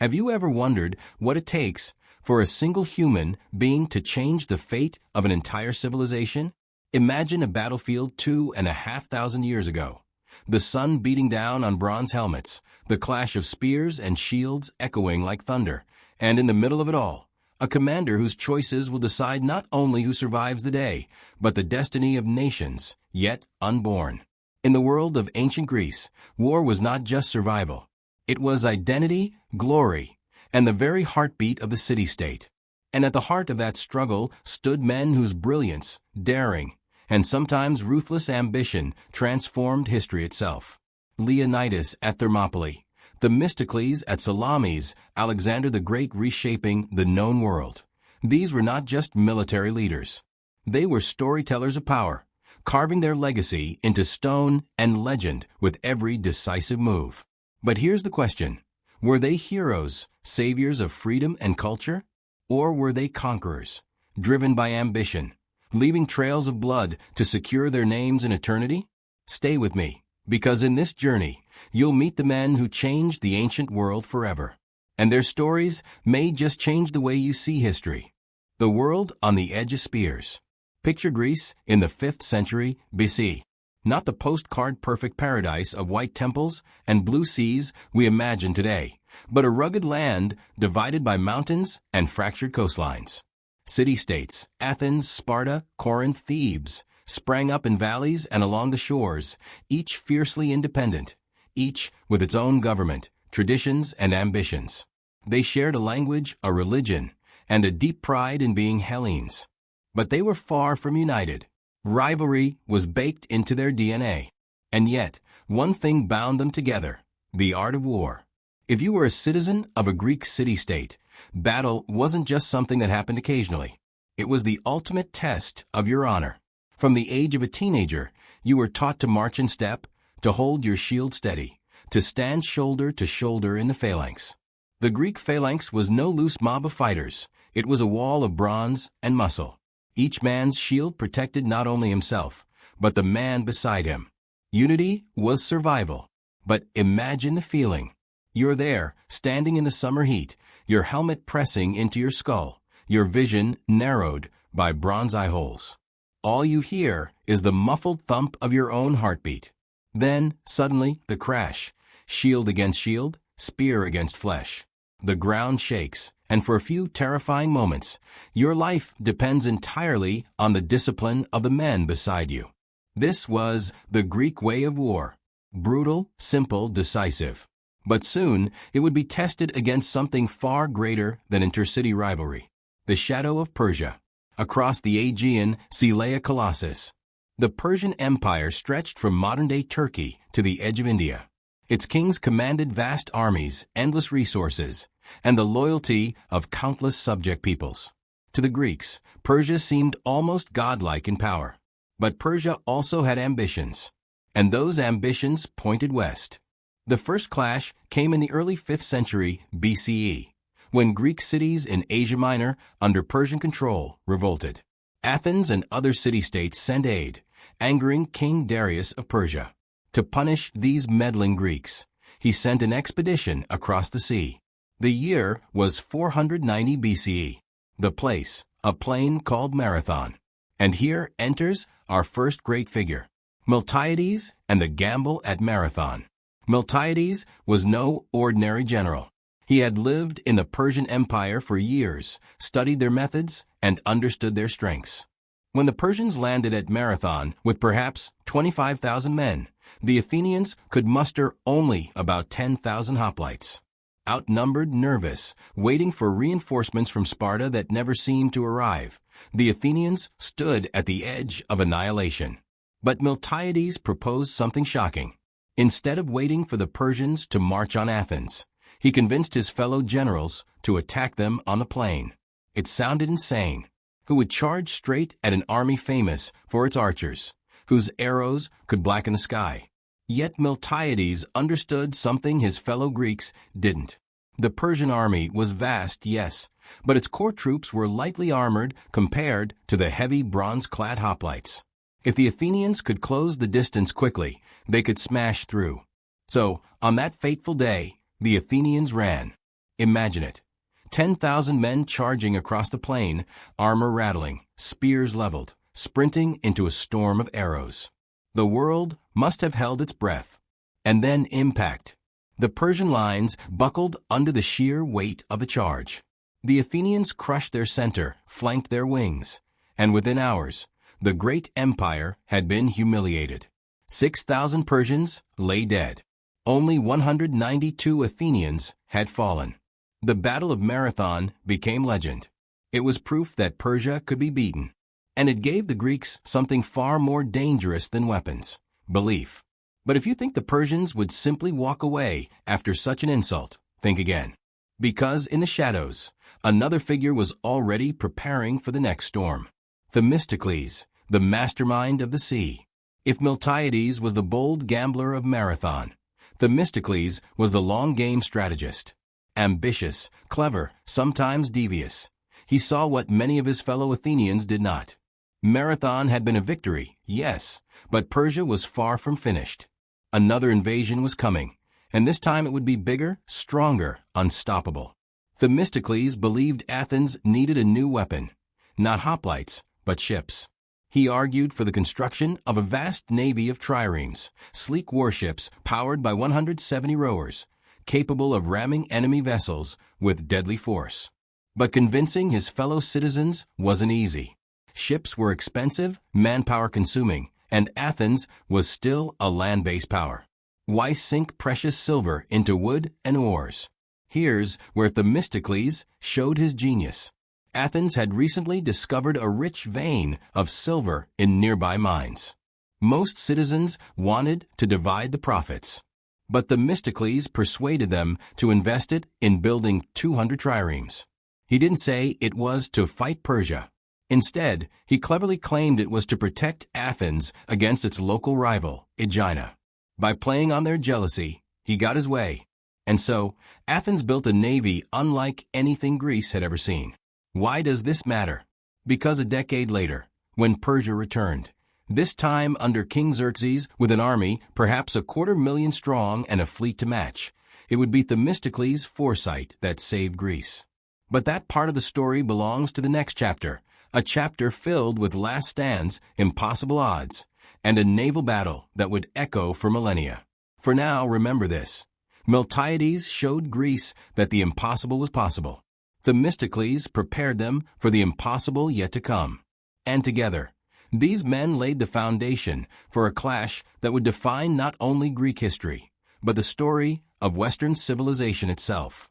Have you ever wondered what it takes for a single human being to change the fate of an entire civilization? Imagine a battlefield 2,500 years ago. The sun beating down on bronze helmets, the clash of spears and shields echoing like thunder, and in the middle of it all, a commander whose choices will decide not only who survives the day, but the destiny of nations, yet unborn. In the world of ancient Greece, war was not just survival. It was identity, glory, and the very heartbeat of the city-state. And at the heart of that struggle stood men whose brilliance, daring, and sometimes ruthless ambition transformed history itself. Leonidas at Thermopylae, Themistocles at Salamis, Alexander the Great reshaping the known world. These were not just military leaders. They were storytellers of power, carving their legacy into stone and legend with every decisive move. But here's the question. Were they heroes, saviors of freedom and culture? Or were they conquerors, driven by ambition, leaving trails of blood to secure their names in eternity? Stay with me, because in this journey, you'll meet the men who changed the ancient world forever. And their stories may just change the way you see history. The world on the edge of spears. Picture Greece in the 5th century BC. Not the postcard perfect paradise of white temples and blue seas we imagine today, but a rugged land divided by mountains and fractured coastlines. City-states, Athens, Sparta, Corinth, Thebes, sprang up in valleys and along the shores, each fiercely independent, each with its own government, traditions, and ambitions. They shared a language, a religion, and a deep pride in being Hellenes. But they were far from united. Rivalry was baked into their DNA. And yet, one thing bound them together, the art of war. If you were a citizen of a Greek city-state, battle wasn't just something that happened occasionally. It was the ultimate test of your honor. From the age of a teenager, you were taught to march in step, to hold your shield steady, to stand shoulder to shoulder in the phalanx. The Greek phalanx was no loose mob of fighters. It was a wall of bronze and muscle. Each man's shield protected not only himself, but the man beside him. Unity was survival. But imagine the feeling. You're there, standing in the summer heat, your helmet pressing into your skull, your vision narrowed by bronze eye holes. All you hear is the muffled thump of your own heartbeat. Then, suddenly, the crash. Shield against shield, spear against flesh. The ground shakes, and for a few terrifying moments, your life depends entirely on the discipline of the men beside you. This was the Greek way of war. Brutal, simple, decisive. But soon, it would be tested against something far greater than intercity rivalry. The shadow of Persia. Across the Aegean sea lay a colossus. The Persian Empire stretched from modern-day Turkey to the edge of India. Its kings commanded vast armies, endless resources, and the loyalty of countless subject peoples. To the Greeks, Persia seemed almost godlike in power. But Persia also had ambitions, and those ambitions pointed west. The first clash came in the early 5th century BCE, when Greek cities in Asia Minor, under Persian control, revolted. Athens and other city-states sent aid, angering King Darius of Persia. To punish these meddling Greeks, he sent an expedition across the sea. The year was 490 BCE. The place, a plain called Marathon. And here enters our first great figure, Miltiades and the gamble at Marathon. Miltiades was no ordinary general. He had lived in the Persian Empire for years, studied their methods, and understood their strengths. When the Persians landed at Marathon with perhaps 25,000 men, the Athenians could muster only about 10,000 hoplites. Outnumbered, nervous, waiting for reinforcements from Sparta that never seemed to arrive, the Athenians stood at the edge of annihilation. But Miltiades proposed something shocking. Instead of waiting for the Persians to march on Athens, he convinced his fellow generals to attack them on the plain. It sounded insane. Who would charge straight at an army famous for its archers, whose arrows could blacken the sky? Yet Miltiades understood something his fellow Greeks didn't. The Persian army was vast, yes, but its core troops were lightly armored compared to the heavy bronze-clad hoplites. If the Athenians could close the distance quickly, they could smash through. So, on that fateful day, the Athenians ran. Imagine it. 10,000 men charging across the plain, armor rattling, spears leveled, sprinting into a storm of arrows. The world must have held its breath. And then impact. The Persian lines buckled under the sheer weight of the charge. The Athenians crushed their center, flanked their wings, and within hours, the great empire had been humiliated. 6,000 Persians lay dead. Only 192 Athenians had fallen. The Battle of Marathon became legend. It was proof that Persia could be beaten. And it gave the Greeks something far more dangerous than weapons: belief. But if you think the Persians would simply walk away after such an insult, think again. Because in the shadows, another figure was already preparing for the next storm. Themistocles, the mastermind of the sea. If Miltiades was the bold gambler of Marathon, Themistocles was the long-game strategist. Ambitious, clever, sometimes devious, he saw what many of his fellow Athenians did not. Marathon had been a victory, yes, but Persia was far from finished. Another invasion was coming, and this time it would be bigger, stronger, unstoppable. Themistocles believed Athens needed a new weapon, not hoplites, but ships. He argued for the construction of a vast navy of triremes, sleek warships powered by 170 rowers, capable of ramming enemy vessels with deadly force. But convincing his fellow citizens wasn't easy. Ships were expensive, manpower consuming, and Athens was still a land-based power. Why sink precious silver into wood and oars? Here's where Themistocles showed his genius. Athens had recently discovered a rich vein of silver in nearby mines. Most citizens wanted to divide the profits, but Themistocles persuaded them to invest it in building 200 triremes. He didn't say it was to fight Persia. Instead, he cleverly claimed it was to protect Athens against its local rival, Aegina. By playing on their jealousy, he got his way. And so, Athens built a navy unlike anything Greece had ever seen. Why does this matter? Because a decade later, when Persia returned, this time under King Xerxes with an army perhaps 250,000 strong and a fleet to match, it would be Themistocles' foresight that saved Greece. But that part of the story belongs to the next chapter, a chapter filled with last stands, impossible odds, and a naval battle that would echo for millennia. For now, remember this. Miltiades showed Greece that the impossible was possible. Themistocles prepared them for the impossible yet to come. And together, these men laid the foundation for a clash that would define not only Greek history, but the story of Western civilization itself.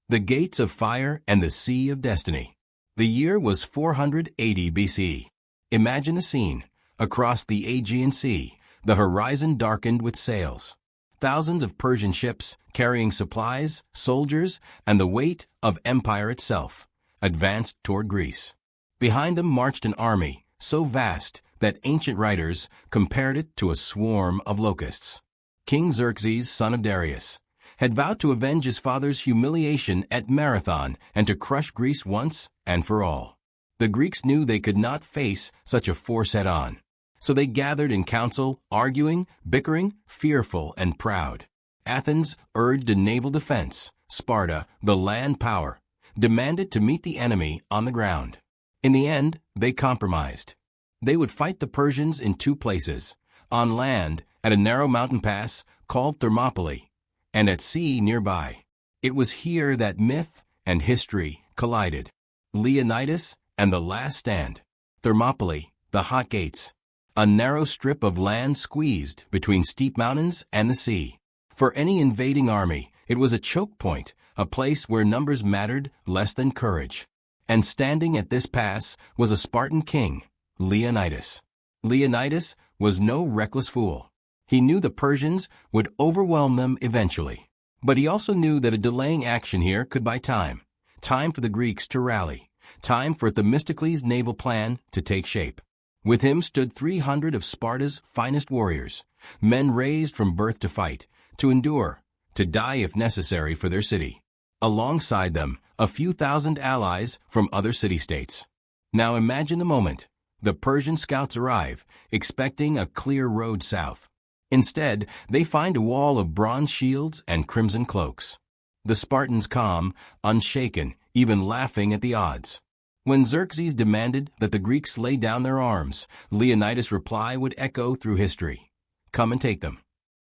The gates of fire and the sea of destiny. The year was 480 BC. Imagine the scene. Across the Aegean Sea, the horizon darkened with sails. Thousands of Persian ships carrying supplies, soldiers, and the weight of empire itself advanced toward Greece. Behind them marched an army so vast that ancient writers compared it to a swarm of locusts. King Xerxes, son of Darius, had vowed to avenge his father's humiliation at Marathon and to crush Greece once and for all. The Greeks knew they could not face such a force head-on. So they gathered in council, arguing, bickering, fearful and proud. Athens urged a naval defense. Sparta, the land power, demanded to meet the enemy on the ground. In the end, they compromised. They would fight the Persians in two places, on land at a narrow mountain pass called Thermopylae, and at sea nearby. It was here that myth and history collided. Leonidas and the Last Stand. Thermopylae, the Hot Gates. A narrow strip of land squeezed between steep mountains and the sea. For any invading army, it was a choke point, a place where numbers mattered less than courage. And standing at this pass was a Spartan king, Leonidas. Leonidas was no reckless fool. He knew the Persians would overwhelm them eventually. But he also knew that a delaying action here could buy time. Time for the Greeks to rally. Time for Themistocles' naval plan to take shape. With him stood 300 of Sparta's finest warriors, men raised from birth to fight, to endure, to die if necessary for their city. Alongside them, a few thousand allies from other city-states. Now imagine the moment. The Persian scouts arrive, expecting a clear road south. Instead, they find a wall of bronze shields and crimson cloaks. the Spartans calm, unshaken, even laughing at the odds. When Xerxes demanded that the Greeks lay down their arms, Leonidas' reply would echo through history. Come and take them.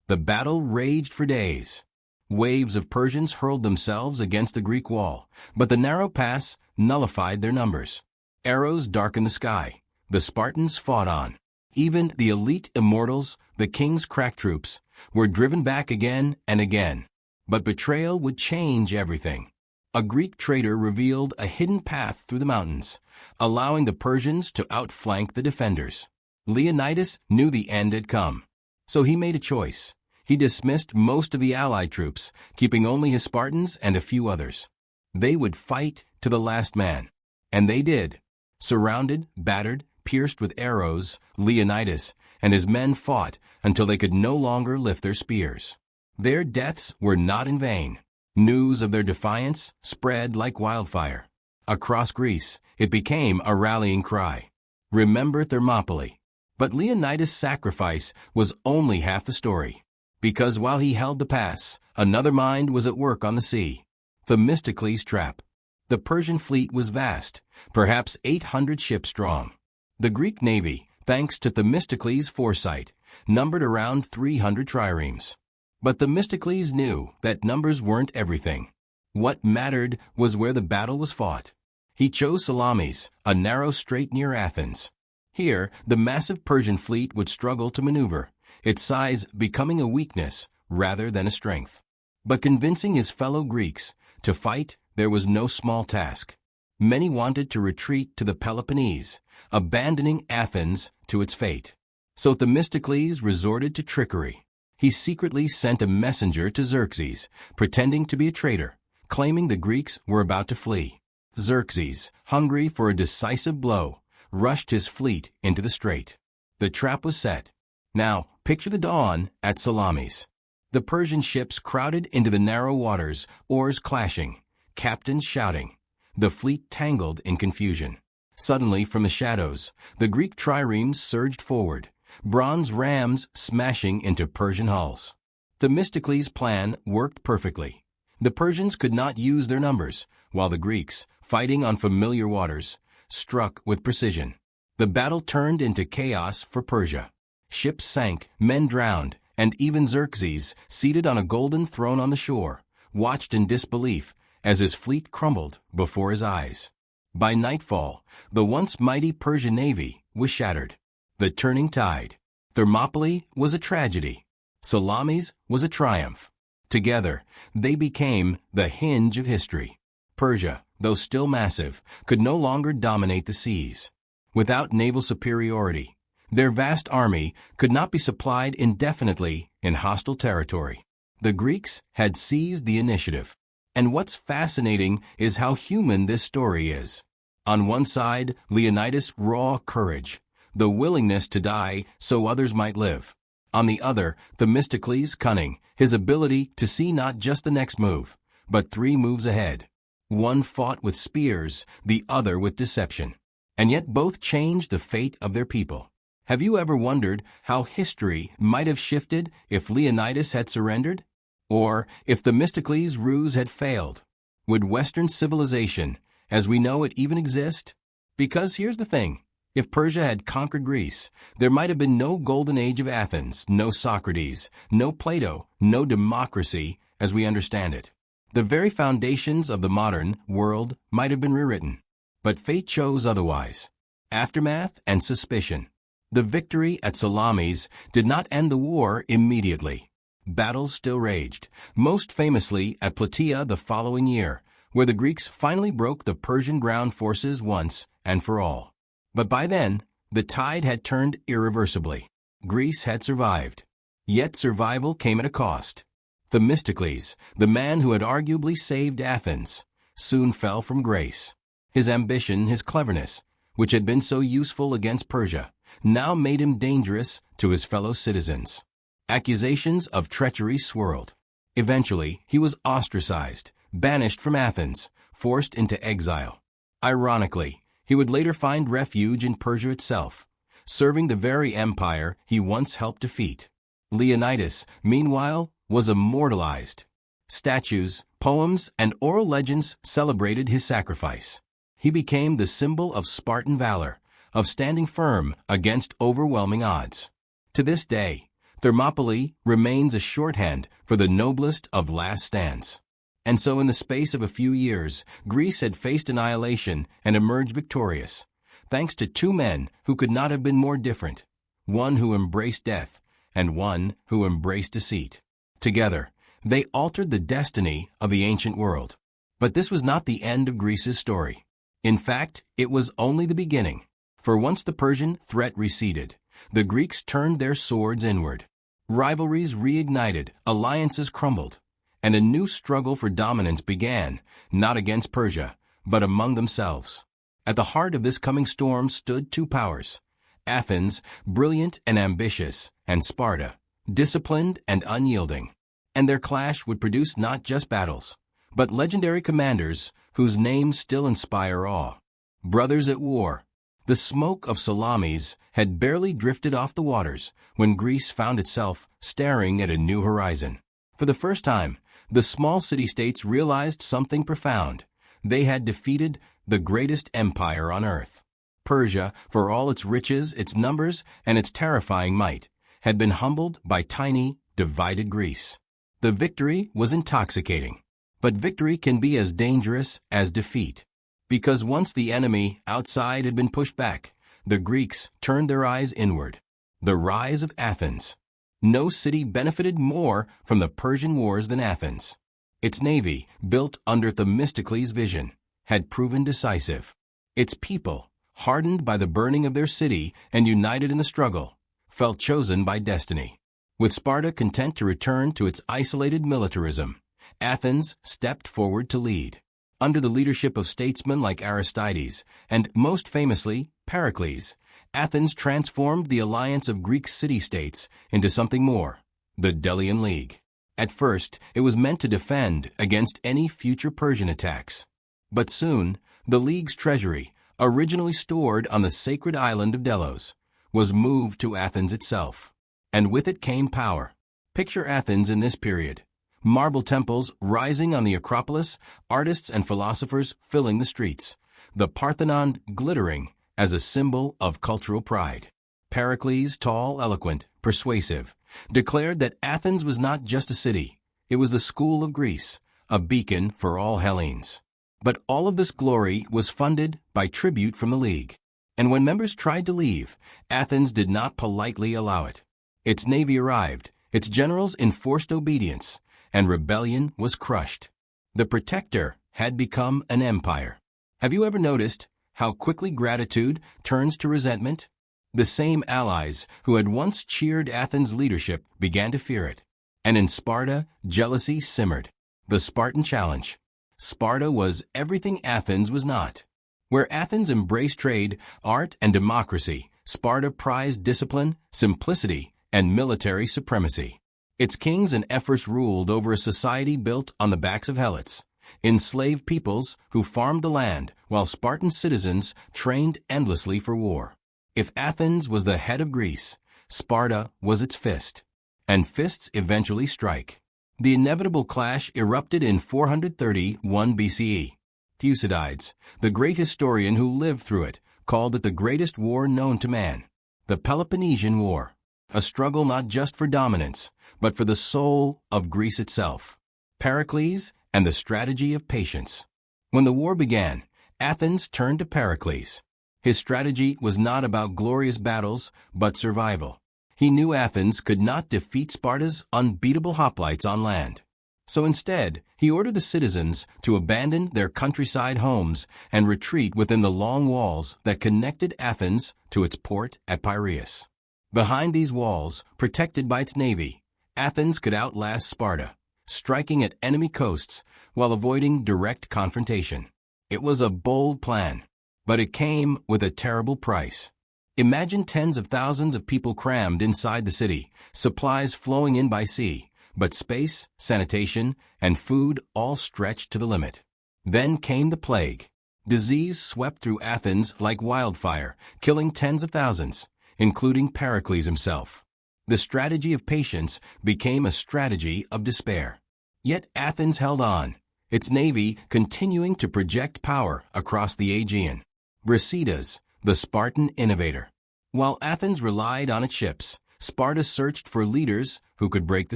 The battle raged for days. Waves of Persians hurled themselves against the Greek wall, but the narrow pass nullified their numbers. Arrows darkened the sky. The Spartans fought on. Even the elite immortals, the king's crack troops, were driven back again and again. But betrayal would change everything. A Greek traitor revealed a hidden path through the mountains, allowing the Persians to outflank the defenders. Leonidas knew the end had come. So he made a choice. He dismissed most of the allied troops, keeping only his Spartans and a few others. They would fight to the last man. And they did. Surrounded, battered, pierced with arrows, Leonidas and his men fought until they could no longer lift their spears. Their deaths were not in vain. News of their defiance spread like wildfire. Across Greece, it became a rallying cry. Remember Thermopylae. But Leonidas' sacrifice was only half the story. Because while he held the pass, another mind was at work on the sea. Themistocles' trap. The Persian fleet was vast, perhaps 800 ships strong. The Greek navy, thanks to Themistocles' foresight, numbered around 300 triremes. But Themistocles knew that numbers weren't everything. What mattered was where the battle was fought. He chose Salamis, a narrow strait near Athens. Here, the massive Persian fleet would struggle to maneuver, its size becoming a weakness rather than a strength. But convincing his fellow Greeks to fight there was no small task. Many wanted to retreat to the Peloponnese, abandoning Athens to its fate. So Themistocles resorted to trickery. He secretly sent a messenger to Xerxes, pretending to be a traitor, claiming the Greeks were about to flee. Xerxes, hungry for a decisive blow, rushed his fleet into the strait. The trap was set. Now, picture the dawn at Salamis. The Persian ships crowded into the narrow waters, oars clashing, captains shouting. The fleet tangled in confusion. Suddenly, from the shadows, the Greek triremes surged forward, bronze rams smashing into Persian hulls. Themistocles' plan worked perfectly. The Persians could not use their numbers, while the Greeks, fighting on familiar waters, struck with precision. The battle turned into chaos for Persia. Ships sank, men drowned, and even Xerxes, seated on a golden throne on the shore, watched in disbelief as his fleet crumbled before his eyes. By nightfall, the once mighty Persian navy was shattered. The turning tide. Thermopylae was a tragedy. Salamis was a triumph. Together, they became the hinge of history. Persia, though still massive, could no longer dominate the seas. Without naval superiority, their vast army could not be supplied indefinitely in hostile territory. The Greeks had seized the initiative. And what's fascinating is how human this story is. On one side, Leonidas' raw courage, the willingness to die so others might live. On the other, Themistocles' cunning, his ability to see not just the next move, but 3 moves ahead. One fought with spears, the other with deception. And yet both changed the fate of their people. Have you ever wondered how history might have shifted if Leonidas had surrendered? Or if Themistocles' ruse had failed? Would Western civilization, as we know it, even exist? Because here's the thing. If Persia had conquered Greece, there might have been no golden age of Athens, no Socrates, no Plato, no democracy as we understand it. The very foundations of the modern world might have been rewritten. But fate chose otherwise. Aftermath and suspicion. The victory at Salamis did not end the war immediately. Battles still raged, most famously at Plataea the following year, where the Greeks finally broke the Persian ground forces once and for all. But by then, the tide had turned irreversibly. Greece had survived. Yet survival came at a cost. Themistocles, the man who had arguably saved Athens, soon fell from grace. His ambition, his cleverness, which had been so useful against Persia, now made him dangerous to his fellow citizens. Accusations of treachery swirled. Eventually, he was ostracized, banished from Athens, forced into exile. Ironically, he would later find refuge in Persia itself, serving the very empire he once helped defeat. Leonidas, meanwhile, was immortalized. Statues, Poems and oral legends celebrated his sacrifice. He became the symbol of Spartan valor, of standing firm against overwhelming odds. To this day, Thermopylae remains a shorthand for the noblest of last stands. And so in the space of a few years, Greece had faced annihilation and emerged victorious, thanks to two men who could not have been more different, one who embraced death and one who embraced deceit. Together, they altered the destiny of the ancient world. But this was not the end of Greece's story. In fact, it was only the beginning. For once the Persian threat receded, the Greeks turned their swords inward. Rivalries reignited, alliances crumbled, and a new struggle for dominance began, not against Persia, but among themselves. At the heart of this coming storm stood two powers: Athens, brilliant and ambitious, and Sparta, disciplined and unyielding. And their clash would produce not just battles, but legendary commanders whose names still inspire awe. Brothers at war. The smoke of Salamis had barely drifted off the waters when Greece found itself staring at a new horizon. For the first time, the small city-states realized something profound. They had defeated the greatest empire on earth. Persia, for all its riches, its numbers, and its terrifying might, had been humbled by tiny, divided Greece. The victory was intoxicating. But victory can be as dangerous as defeat. Because once the enemy outside had been pushed back, the Greeks turned their eyes inward. The rise of Athens. No city benefited more from the Persian wars than Athens. Its navy, built under Themistocles' vision, had proven decisive. Its people, hardened by the burning of their city and united in the struggle, felt chosen by destiny. With Sparta content to return to its isolated militarism, Athens stepped forward to lead. Under the leadership of statesmen like Aristides, and most famously, Pericles, Athens transformed the alliance of Greek city-states into something more: the Delian League. At first, it was meant to defend against any future Persian attacks. But soon, the League's treasury, originally stored on the sacred island of Delos, was moved to Athens itself. And with it came power. Picture Athens in this period. Marble temples rising on the Acropolis, artists and philosophers filling the streets, the Parthenon glittering as a symbol of cultural pride. Pericles, tall, eloquent, persuasive, declared that Athens was not just a city, it was the school of Greece, a beacon for all Hellenes. But all of this glory was funded by tribute from the League. And when members tried to leave, Athens did not politely allow it. Its navy arrived, its generals enforced obedience, and rebellion was crushed. The protector had become an empire. Have you ever noticed how quickly gratitude turns to resentment? The same allies who had once cheered Athens' leadership began to fear it. And in Sparta, jealousy simmered. The Spartan challenge. Sparta was everything Athens was not. Where Athens embraced trade, art, and democracy, Sparta prized discipline, simplicity, and military supremacy. Its kings and ephors ruled over a society built on the backs of helots, enslaved peoples who farmed the land, while Spartan citizens trained endlessly for war. If Athens was the head of Greece, Sparta was its fist. And fists eventually strike. The inevitable clash erupted in 431 BCE. Thucydides, the great historian who lived through it, called it the greatest war known to man. The Peloponnesian War. A struggle not just for dominance, but for the soul of Greece itself. Pericles and the strategy of patience. When the war began, Athens turned to Pericles. His strategy was not about glorious battles, but survival. He knew Athens could not defeat Sparta's unbeatable hoplites on land. So instead, he ordered the citizens to abandon their countryside homes and retreat within the long walls that connected Athens to its port at Piraeus. Behind these walls, protected by its navy, Athens could outlast Sparta, striking at enemy coasts while avoiding direct confrontation. It was a bold plan, but it came with a terrible price. Imagine tens of thousands of people crammed inside the city, supplies flowing in by sea, but space, sanitation, and food all stretched to the limit. Then came the plague. Disease swept through Athens like wildfire, killing tens of thousands, including Pericles himself. The strategy of patience became a strategy of despair. Yet Athens held on. its navy continuing to project power across the Aegean. Brasidas, the Spartan innovator. While Athens relied on its ships, Sparta searched for leaders who could break the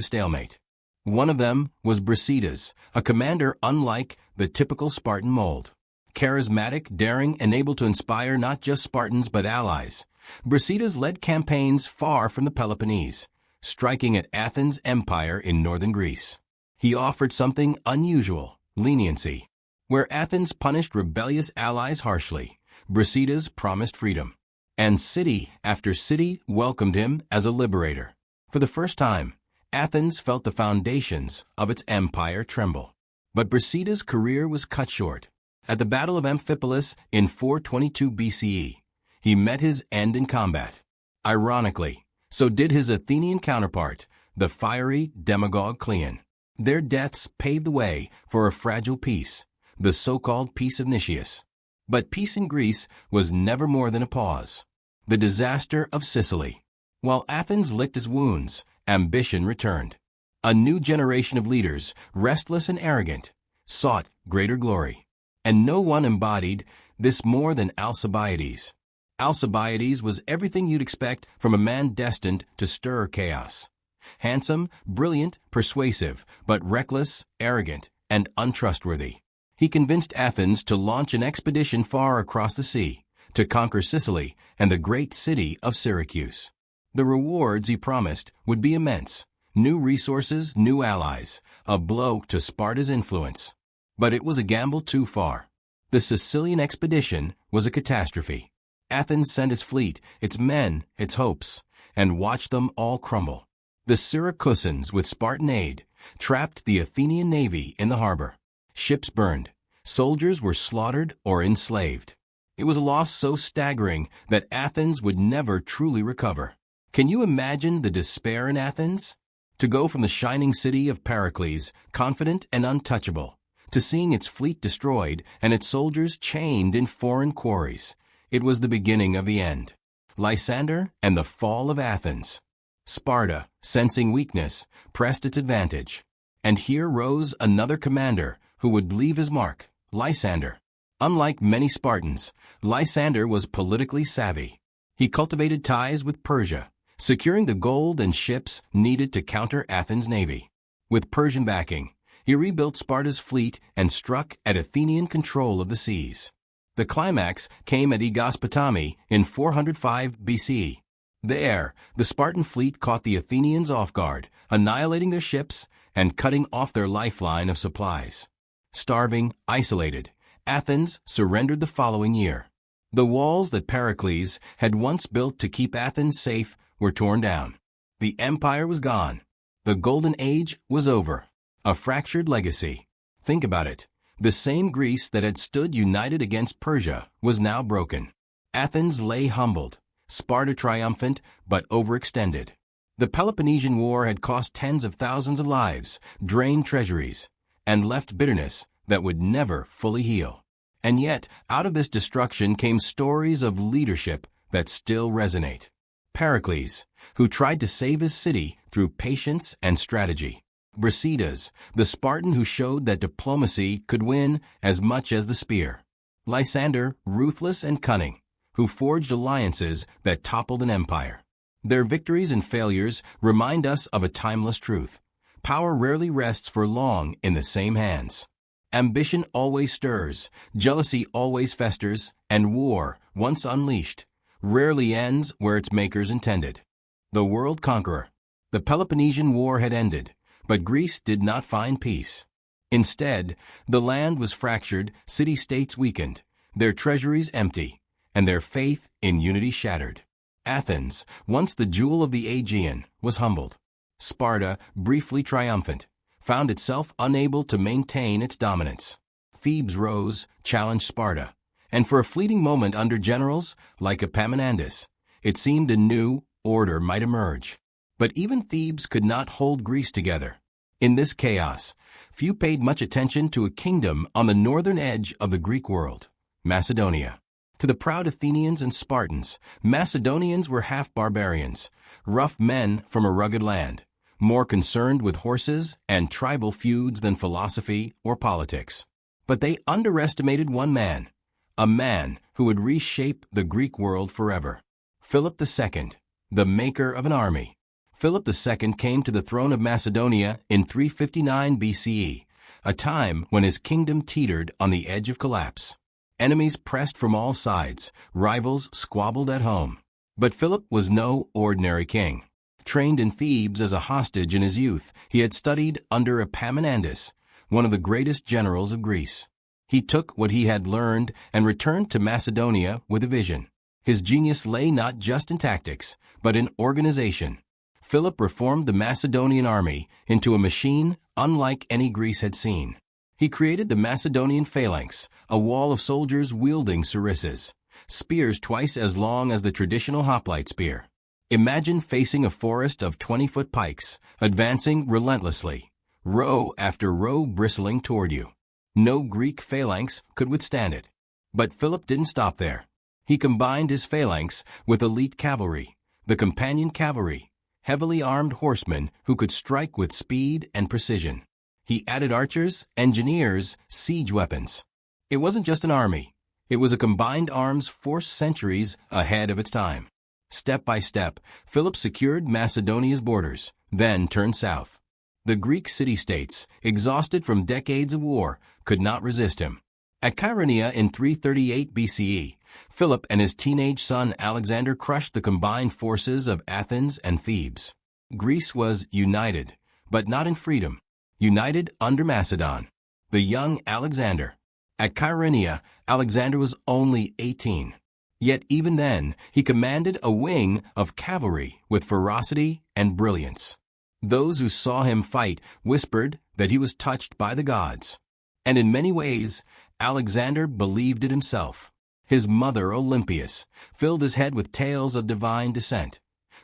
stalemate. One of them was Brasidas, a commander unlike the typical Spartan mold. Charismatic, daring, and able to inspire not just Spartans but allies, Brasidas led campaigns far from the Peloponnese, striking at Athens' empire in northern Greece. He offered something unusual: leniency. Where Athens punished rebellious allies harshly, Brasidas promised freedom. And city after city welcomed him as a liberator. For the first time, Athens felt the foundations of its empire tremble. But Brasidas' career was cut short. At the Battle of Amphipolis in 422 BCE, he met his end in combat. Ironically, so did his Athenian counterpart, the fiery demagogue Cleon. Their deaths paved the way for a fragile peace, the so-called Peace of Nicias. But peace in Greece was never more than a pause. The disaster of Sicily. While Athens licked its wounds, ambition returned. A new generation of leaders, restless and arrogant, sought greater glory. And no one embodied this more than Alcibiades. Alcibiades was everything you'd expect from a man destined to stir chaos. Handsome, brilliant, persuasive, but reckless, arrogant, and untrustworthy. He convinced Athens to launch an expedition far across the sea, to conquer Sicily and the great city of Syracuse. The rewards he promised would be immense: new resources, new allies, a blow to Sparta's influence. But it was a gamble too far. The Sicilian expedition was a catastrophe. Athens sent its fleet, its men, its hopes, and watched them all crumble. The Syracusans, with Spartan aid, trapped the Athenian navy in the harbor. Ships burned. Soldiers were slaughtered or enslaved. It was a loss so staggering that Athens would never truly recover. Can you imagine the despair in Athens? To go from the shining city of Pericles, confident and untouchable, to seeing its fleet destroyed and its soldiers chained in foreign quarries. It was the beginning of the end. Lysander and the fall of Athens. Sparta, sensing weakness, pressed its advantage. And here rose another commander who would leave his mark: Lysander. Unlike many Spartans, Lysander was politically savvy. He cultivated ties with Persia, securing the gold and ships needed to counter Athens' navy. With Persian backing, he rebuilt Sparta's fleet and struck at Athenian control of the seas. The climax came at Aegospotami in 405 BCE. There, the Spartan fleet caught the Athenians off guard, annihilating their ships and cutting off their lifeline of supplies. Starving, isolated, Athens surrendered the following year. The walls that Pericles had once built to keep Athens safe were torn down. The empire was gone. The golden age was over. A fractured legacy. Think about it. The same Greece that had stood united against Persia was now broken. Athens lay humbled, Sparta triumphant but overextended. The Peloponnesian War had cost tens of thousands of lives, drained treasuries, and left bitterness that would never fully heal. And yet, out of this destruction came stories of leadership that still resonate. Pericles, who tried to save his city through patience and strategy. Brasidas, the Spartan who showed that diplomacy could win as much as the spear. Lysander, ruthless and cunning, who forged alliances that toppled an empire. Their victories and failures remind us of a timeless truth. Power rarely rests for long in the same hands. Ambition always stirs, jealousy always festers, and war, once unleashed, rarely ends where its makers intended. The world conqueror. The Peloponnesian War had ended, but Greece did not find peace. Instead, the land was fractured, city-states weakened, their treasuries empty, and their faith in unity shattered. Athens, once the jewel of the Aegean, was humbled. Sparta, briefly triumphant, found itself unable to maintain its dominance. Thebes rose, challenged Sparta, and for a fleeting moment under generals like Epaminondas, it seemed a new order might emerge. But even Thebes could not hold Greece together. In this chaos, few paid much attention to a kingdom on the northern edge of the Greek world, Macedonia. To the proud Athenians and Spartans, Macedonians were half barbarians, rough men from a rugged land, more concerned with horses and tribal feuds than philosophy or politics. But they underestimated one man, a man who would reshape the Greek world forever. Philip II, the maker of an army. Philip II came to the throne of Macedonia in 359 BCE, a time when his kingdom teetered on the edge of collapse. Enemies pressed from all sides, rivals squabbled at home. But Philip was no ordinary king. Trained in Thebes as a hostage in his youth, he had studied under Epaminondas, one of the greatest generals of Greece. He took what he had learned and returned to Macedonia with a vision. His genius lay not just in tactics, but in organization. Philip reformed the Macedonian army into a machine unlike any Greece had seen. He created the Macedonian phalanx, a wall of soldiers wielding sarissas, spears twice as long as the traditional hoplite spear. Imagine facing a forest of 20-foot pikes, advancing relentlessly, row after row bristling toward you. No Greek phalanx could withstand it. But Philip didn't stop there. He combined his phalanx with elite cavalry, the companion cavalry, heavily armed horsemen who could strike with speed and precision. He added archers, engineers, siege weapons. It wasn't just an army. It was a combined arms force centuries ahead of its time. Step by step, Philip secured Macedonia's borders, then turned south. The Greek city-states, exhausted from decades of war, could not resist him. At Chaeronea in 338 BCE, Philip and his teenage son Alexander crushed the combined forces of Athens and Thebes. Greece was united, but not in freedom. United under Macedon, the young Alexander. At Chaeronea, Alexander was only 18. Yet even then, he commanded a wing of cavalry with ferocity and brilliance. Those who saw him fight whispered that he was touched by the gods. And in many ways, Alexander believed it himself. His mother, Olympias, filled his head with tales of divine descent,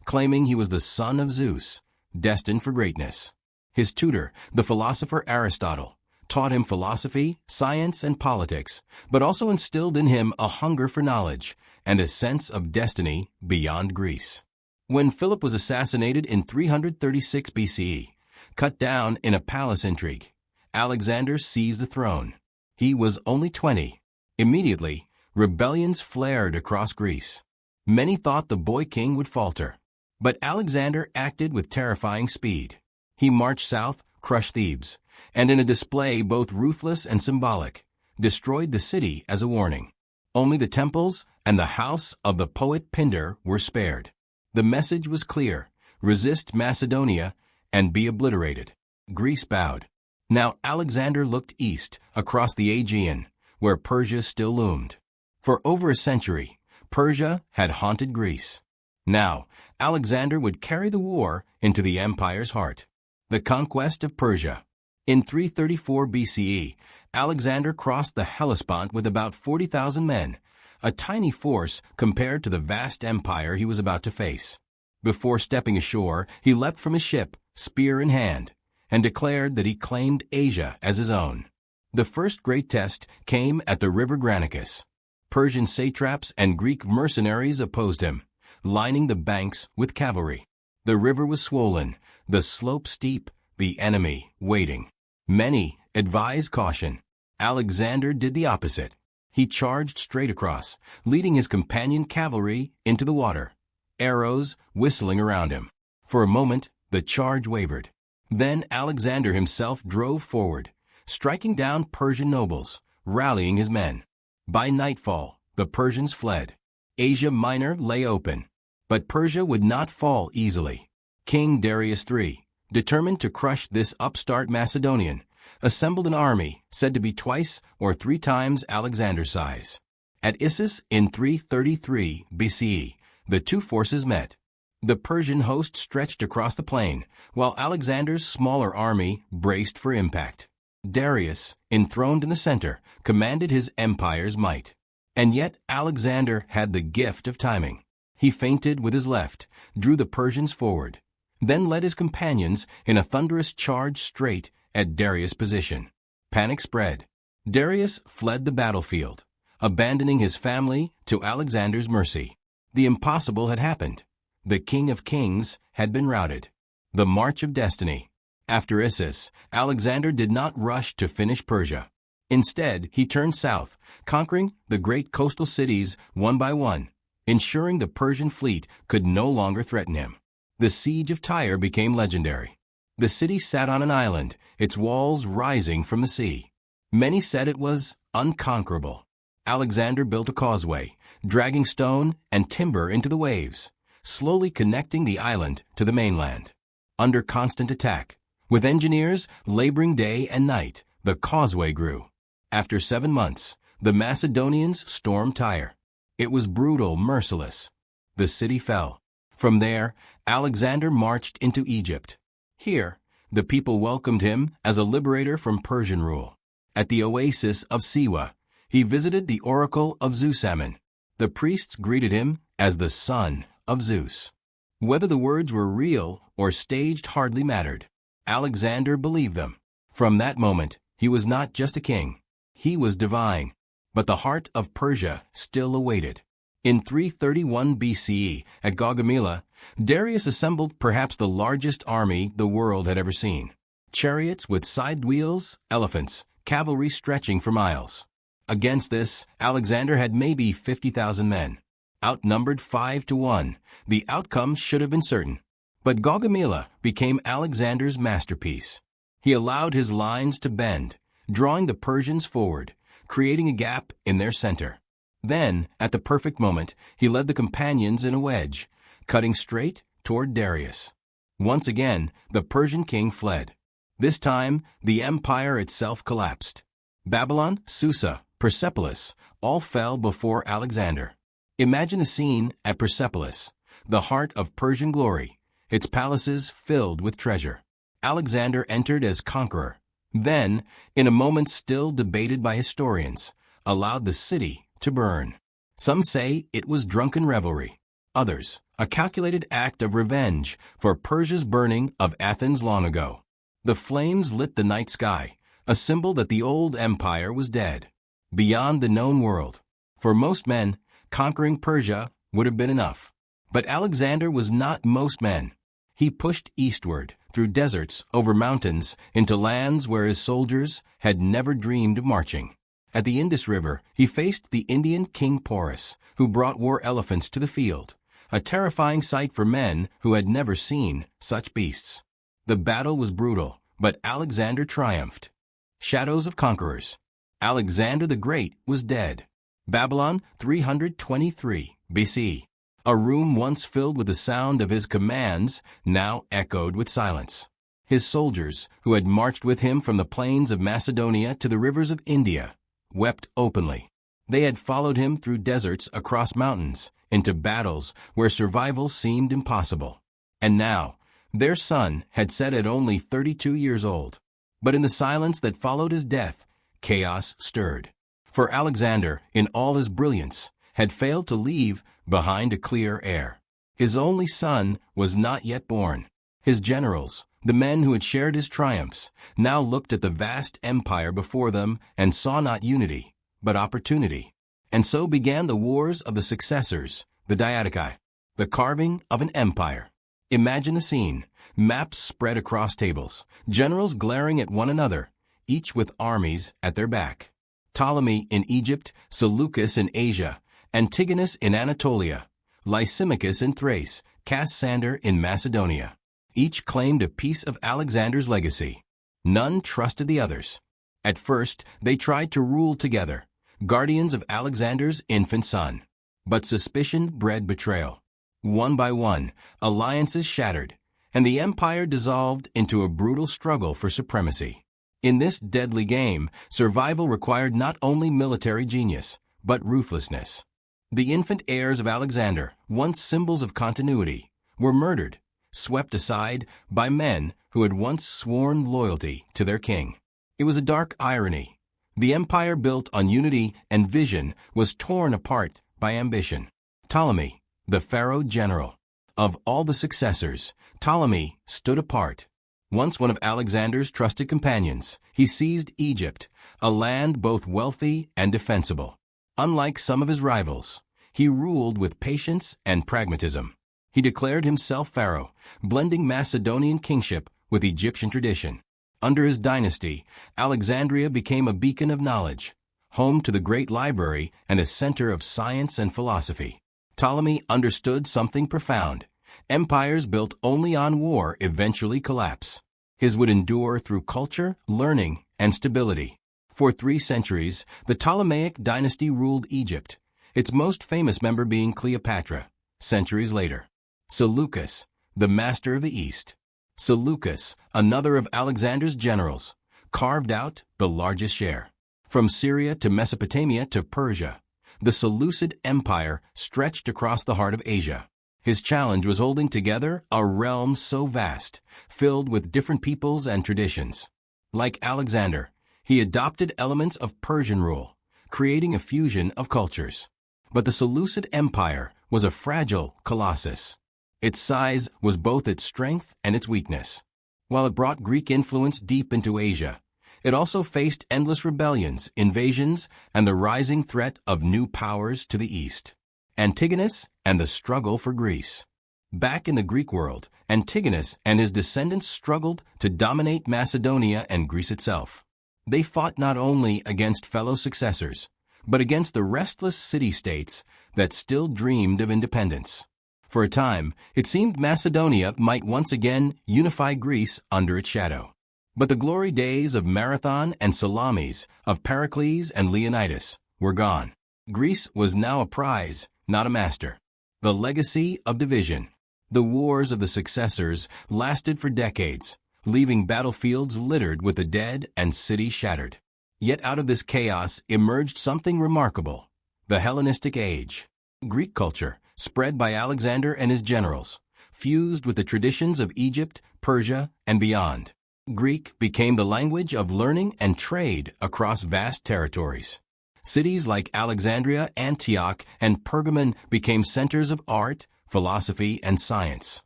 claiming he was the son of Zeus, destined for greatness. His tutor, the philosopher Aristotle, taught him philosophy, science, and politics, but also instilled in him a hunger for knowledge and a sense of destiny beyond Greece. When Philip was assassinated in 336 BCE, cut down in a palace intrigue, Alexander seized the throne. He was only 20. Immediately, rebellions flared across Greece. Many thought the boy king would falter. But Alexander acted with terrifying speed. He marched south, crushed Thebes, and in a display both ruthless and symbolic, destroyed the city as a warning. Only the temples and the house of the poet Pindar were spared. The message was clear: resist Macedonia and be obliterated. Greece bowed. Now Alexander looked east, across the Aegean, where Persia still loomed. For over a century, Persia had haunted Greece. Now, Alexander would carry the war into the empire's heart. The conquest of Persia. In 334 BCE, Alexander crossed the Hellespont with about 40,000 men, a tiny force compared to the vast empire he was about to face. Before stepping ashore, he leapt from his ship, spear in hand, and declared that he claimed Asia as his own. The first great test came at the river Granicus. Persian satraps and Greek mercenaries opposed him, lining the banks with cavalry. The river was swollen, the slope steep, the enemy waiting. Many advised caution. Alexander did the opposite. He charged straight across, leading his companion cavalry into the water, arrows whistling around him. For a moment, the charge wavered. Then Alexander himself drove forward, striking down Persian nobles, rallying his men. By nightfall, the Persians fled. Asia Minor lay open. But Persia would not fall easily. King Darius III, determined to crush this upstart Macedonian, assembled an army said to be twice or three times Alexander's size. At Issus in 333 BCE, the two forces met. The Persian host stretched across the plain, while Alexander's smaller army braced for impact. Darius, enthroned in the center, commanded his empire's might. And yet Alexander had the gift of timing. He feinted with his left, drew the Persians forward, then led his companions in a thunderous charge straight at Darius' position. Panic spread. Darius fled the battlefield, abandoning his family to Alexander's mercy. The impossible had happened. The King of Kings had been routed. The March of Destiny. After Issus, Alexander did not rush to finish Persia. Instead, he turned south, conquering the great coastal cities one by one, ensuring the Persian fleet could no longer threaten him. The siege of Tyre became legendary. The city sat on an island, its walls rising from the sea. Many said it was unconquerable. Alexander built a causeway, dragging stone and timber into the waves, slowly connecting the island to the mainland. Under constant attack, with engineers laboring day and night, the causeway grew. After 7 months, the Macedonians stormed Tyre. It was brutal, merciless. The city fell. From there, Alexander marched into Egypt. Here, the people welcomed him as a liberator from Persian rule. At the oasis of Siwa, he visited the oracle of Zeusammon. The priests greeted him as the son of Zeus. Whether the words were real or staged hardly mattered. Alexander believed them. From that moment, he was not just a king. He was divine. But the heart of Persia still awaited. In 331 BCE, at Gaugamela, Darius assembled perhaps the largest army the world had ever seen. Chariots with side wheels, elephants, cavalry stretching for miles. Against this, Alexander had maybe 50,000 men. Outnumbered 5-1, the outcome should have been certain. But Gaugamela became Alexander's masterpiece. He allowed his lines to bend, drawing the Persians forward, creating a gap in their center. Then, at the perfect moment, he led the companions in a wedge, cutting straight toward Darius. Once again, the Persian king fled. This time, the empire itself collapsed. Babylon, Susa, Persepolis, all fell before Alexander. Imagine the scene at Persepolis, the heart of Persian glory, its palaces filled with treasure. Alexander entered as conqueror. Then, in a moment still debated by historians, allowed the city to burn. Some say it was drunken revelry. Others, a calculated act of revenge for Persia's burning of Athens long ago. The flames lit the night sky, a symbol that the old empire was dead, beyond the known world. For most men, conquering Persia would have been enough. But Alexander was not most men. He pushed eastward, through deserts, over mountains, into lands where his soldiers had never dreamed of marching. At the Indus River, he faced the Indian king Porus, who brought war elephants to the field, a terrifying sight for men who had never seen such beasts. The battle was brutal, but Alexander triumphed. Shadows of conquerors. Alexander the Great was dead. Babylon, 323 BC. A room once filled with the sound of his commands now echoed with silence. His soldiers, who had marched with him from the plains of Macedonia to the rivers of India, wept openly. They had followed him through deserts, across mountains, into battles where survival seemed impossible. And now, their son had set at only 32 years old. But in the silence that followed his death, chaos stirred. For Alexander, in all his brilliance, had failed to leave behind a clear heir. His only son was not yet born. His generals, the men who had shared his triumphs, now looked at the vast empire before them and saw not unity, but opportunity. And so began the wars of the successors, the diadochi, the carving of an empire. Imagine the scene, maps spread across tables, generals glaring at one another, each with armies at their back. Ptolemy in Egypt, Seleucus in Asia, Antigonus in Anatolia, Lysimachus in Thrace, Cassander in Macedonia. Each claimed a piece of Alexander's legacy. None trusted the others. At first, they tried to rule together, guardians of Alexander's infant son. But suspicion bred betrayal. One by one, alliances shattered, and the empire dissolved into a brutal struggle for supremacy. In this deadly game, survival required not only military genius, but ruthlessness. The infant heirs of Alexander, once symbols of continuity, were murdered, swept aside by men who had once sworn loyalty to their king. It was a dark irony. The empire built on unity and vision was torn apart by ambition. Ptolemy, the pharaoh general. Of all the successors, Ptolemy stood apart. Once one of Alexander's trusted companions, he seized Egypt, a land both wealthy and defensible. Unlike some of his rivals, he ruled with patience and pragmatism. He declared himself pharaoh, blending Macedonian kingship with Egyptian tradition. Under his dynasty, Alexandria became a beacon of knowledge, home to the great library and a center of science and philosophy. Ptolemy understood something profound. Empires built only on war eventually collapse. His would endure through culture, learning, and stability. For 3 centuries, the Ptolemaic dynasty ruled Egypt, its most famous member being Cleopatra. Centuries later, Seleucus, the master of the East. Seleucus, another of Alexander's generals, carved out the largest share. From Syria to Mesopotamia to Persia, the Seleucid Empire stretched across the heart of Asia. His challenge was holding together a realm so vast, filled with different peoples and traditions. Like Alexander, he adopted elements of Persian rule, creating a fusion of cultures. But the Seleucid Empire was a fragile colossus. Its size was both its strength and its weakness. While it brought Greek influence deep into Asia, it also faced endless rebellions, invasions, and the rising threat of new powers to the east. Antigonus and the struggle for Greece. Back in the Greek world, Antigonus and his descendants struggled to dominate Macedonia and Greece itself. They fought not only against fellow successors, but against the restless city-states that still dreamed of independence. For a time, it seemed Macedonia might once again unify Greece under its shadow. But the glory days of Marathon and Salamis, of Pericles and Leonidas, were gone. Greece was now a prize, not a master. The legacy of division. The wars of the successors lasted for decades, leaving battlefields littered with the dead and cities shattered. Yet out of this chaos emerged something remarkable: the Hellenistic Age. Greek culture, spread by Alexander and his generals, fused with the traditions of Egypt, Persia, and beyond. Greek became the language of learning and trade across vast territories. Cities like Alexandria, Antioch, and Pergamon became centers of art, philosophy, and science.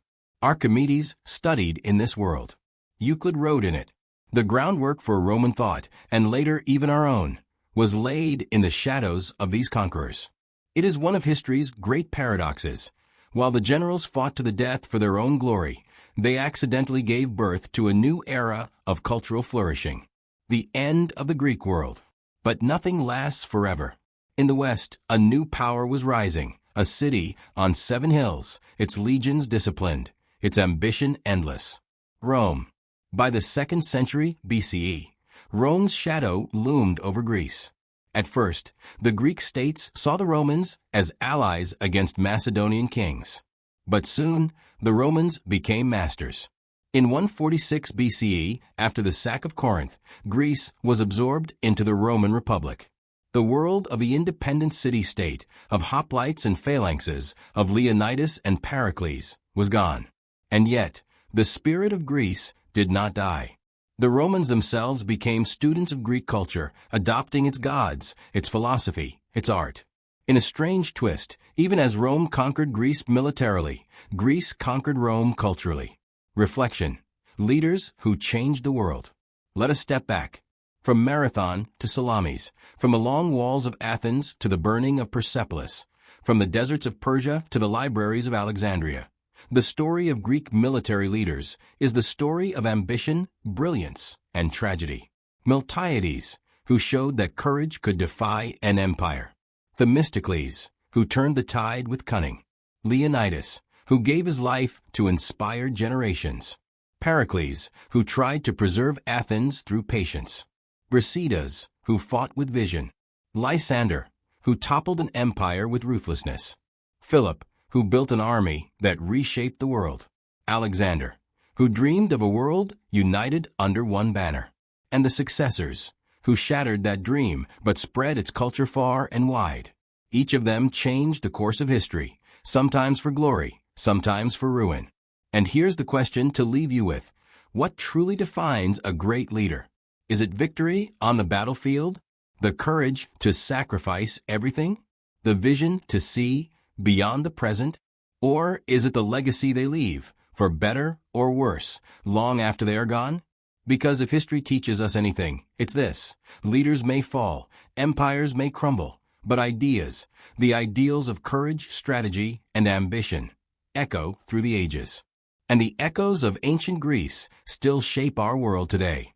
Archimedes studied in this world. Euclid wrote in it. The groundwork for Roman thought, and later even our own, was laid in the shadows of these conquerors. It is one of history's great paradoxes. While the generals fought to the death for their own glory, they accidentally gave birth to a new era of cultural flourishing. The end of the Greek world. But nothing lasts forever. In the West, a new power was rising, a city on 7 hills, its legions disciplined, its ambition endless. Rome. By the 2nd century BCE, Rome's shadow loomed over Greece. At first, the Greek states saw the Romans as allies against Macedonian kings. But soon, the Romans became masters. In 146 BCE, after the sack of Corinth, Greece was absorbed into the Roman Republic. The world of the independent city-state, of hoplites and phalanxes, of Leonidas and Pericles, was gone. And yet, the spirit of Greece did not die. The Romans themselves became students of Greek culture, adopting its gods, its philosophy, its art. In a strange twist, even as Rome conquered Greece militarily, Greece conquered Rome culturally. Reflection. Leaders who changed the world. Let us step back. From Marathon to Salamis, from the long walls of Athens to the burning of Persepolis, from the deserts of Persia to the libraries of Alexandria. The story of Greek military leaders is the story of ambition, brilliance, and tragedy. Miltiades, who showed that courage could defy an empire. Themistocles, who turned the tide with cunning. Leonidas, who gave his life to inspire generations. Pericles, who tried to preserve Athens through patience. Brasidas, who fought with vision. Lysander, who toppled an empire with ruthlessness. Philip, who built an army that reshaped the world. Alexander, who dreamed of a world united under one banner. And the successors, who shattered that dream but spread its culture far and wide. Each of them changed the course of history, sometimes for glory, sometimes for ruin. And here's the question to leave you with. What truly defines a great leader? Is it victory on the battlefield? The courage to sacrifice everything? The vision to see beyond the present? Or is it the legacy they leave, for better or worse, long after they are gone? Because if history teaches us anything, it's this. Leaders may fall, empires may crumble, but ideas, the ideals of courage, strategy, and ambition, echo through the ages. And the echoes of ancient Greece still shape our world today.